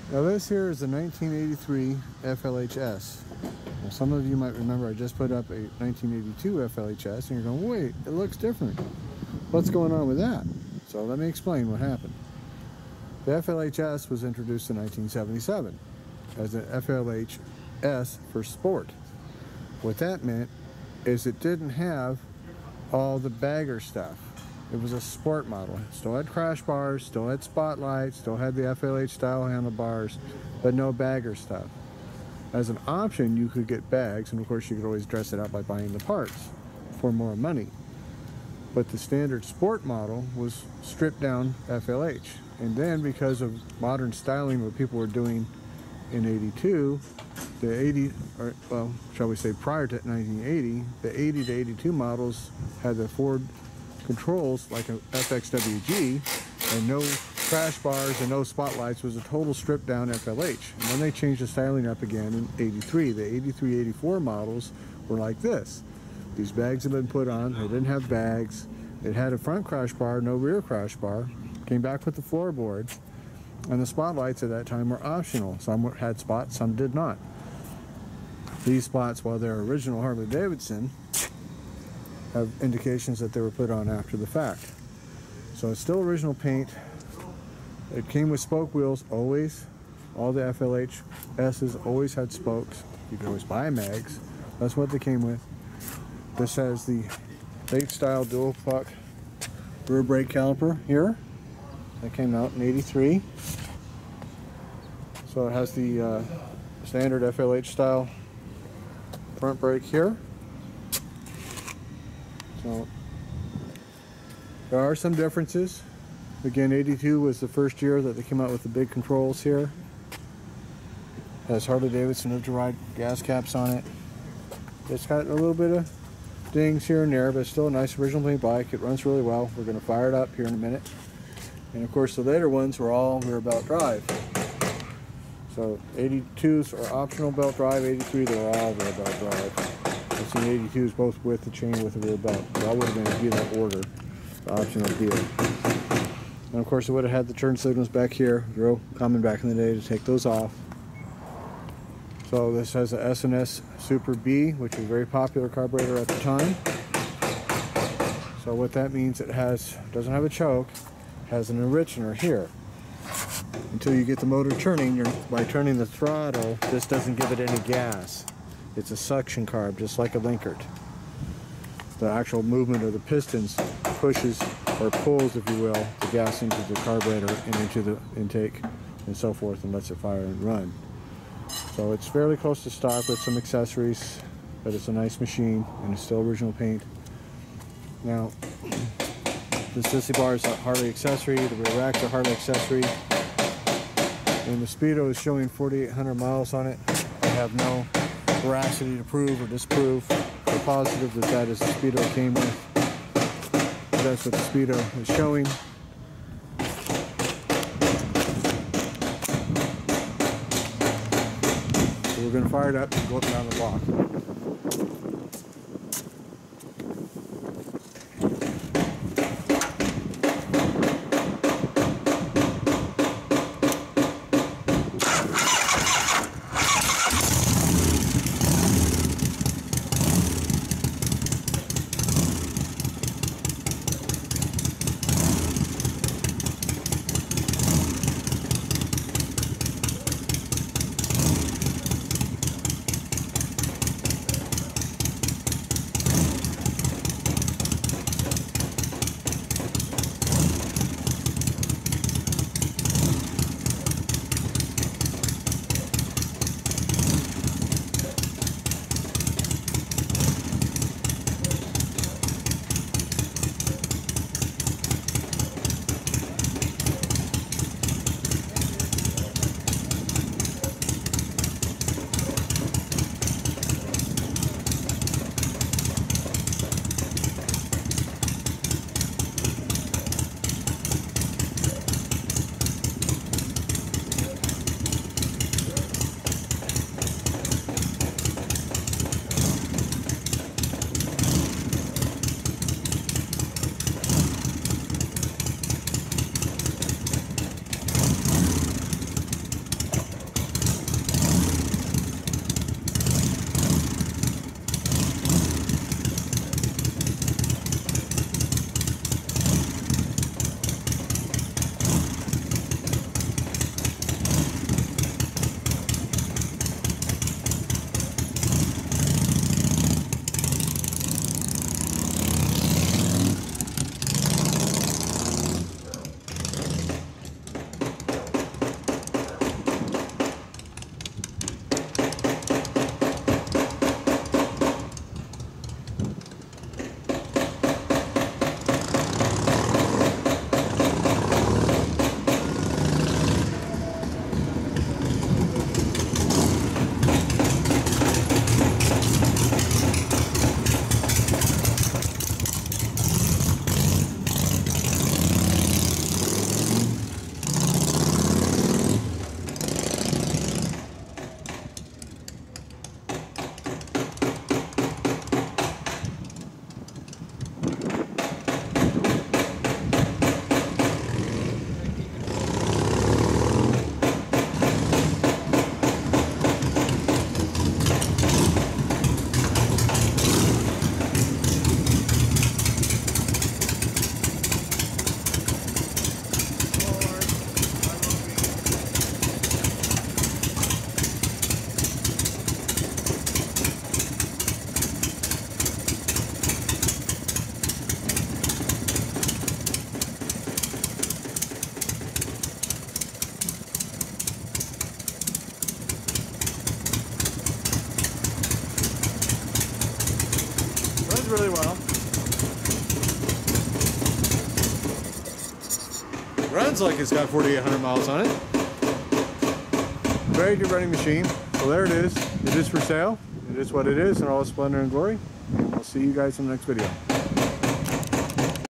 Now this here is a 1983 FLHS. Now some of you might remember I just put up a 1982 FLHS and you're going, wait, it looks different. What's going on with that? So let me explain what happened. The FLHS was introduced in 1977 as an FLHS for sport. What that meant is it didn't have all the bagger stuff. It was a sport model. It still had crash bars, still had spotlights, still had the FLH style handlebars, but no bagger stuff. As an option, you could get bags, and of course you could always dress it up by buying the parts for more money. But the standard sport model was stripped down FLH. And then because of modern styling, what people were doing in 82, the 80, or well, shall we say prior to 1980, the 80 to 82 models had the Ford controls like a FXWG, and no crash bars and no spotlights, was a total stripped down FLH. And then they changed the styling up again in 83. The 83, 84 models were like this. These bags have been put on, they didn't have bags, it had a front crash bar, no rear crash bar, came back with the floorboards, and the spotlights at that time were optional. Some had spots, some did not. These spots, while they're original Harley Davidson, have indications that they were put on after the fact. So it's still original paint. It came with spoke wheels always. All the FLHS's always had spokes. You could always buy mags. That's what they came with. This has the late style dual puck rear brake caliper here. That came out in 83. So it has the standard FLH style front brake here. So there are some differences. Again, 82 was the first year that they came out with the big controls here. Has Harley Davidson Live to Ride gas caps on it. It's got a little bit of dings here and there, but it's still a nice original paint bike. It runs really well. We're going to fire it up here in a minute. And of course the later ones were all rear belt drive. So 82s are optional belt drive, 83 they're all rear belt drive. I've seen 82s both with the chain with the rear belt. So I would have been in that order, the optional deal. And of course it would have had the turn signals back here, real common back in the day to take those off. So this has a S&S Super B, which was a very popular carburetor at the time. So what that means, it doesn't have a choke, has an enricher here. Until you get the motor turning, by turning the throttle, this doesn't give it any gas. It's a suction carb, just like a Linkert. The actual movement of the pistons pushes or pulls, if you will, the gas into the carburetor and into the intake and so forth, and lets it fire and run. So it's fairly close to stock with some accessories, but it's a nice machine and it's still original paint. Now, the sissy bar is a Harley accessory, the rear rack's a Harley accessory, and the Speedo is showing 4,800 miles on it. I have no veracity to prove or disprove. The positive that is the Speedo came with. But that's what the Speedo is showing. So we're going to fire it up and go up and down the block. runs really well. Runs like it's got 4,800 miles on it. Very good running machine. So there it is. It is for sale. It is what it is in all its splendor and glory. And we'll see you guys in the next video.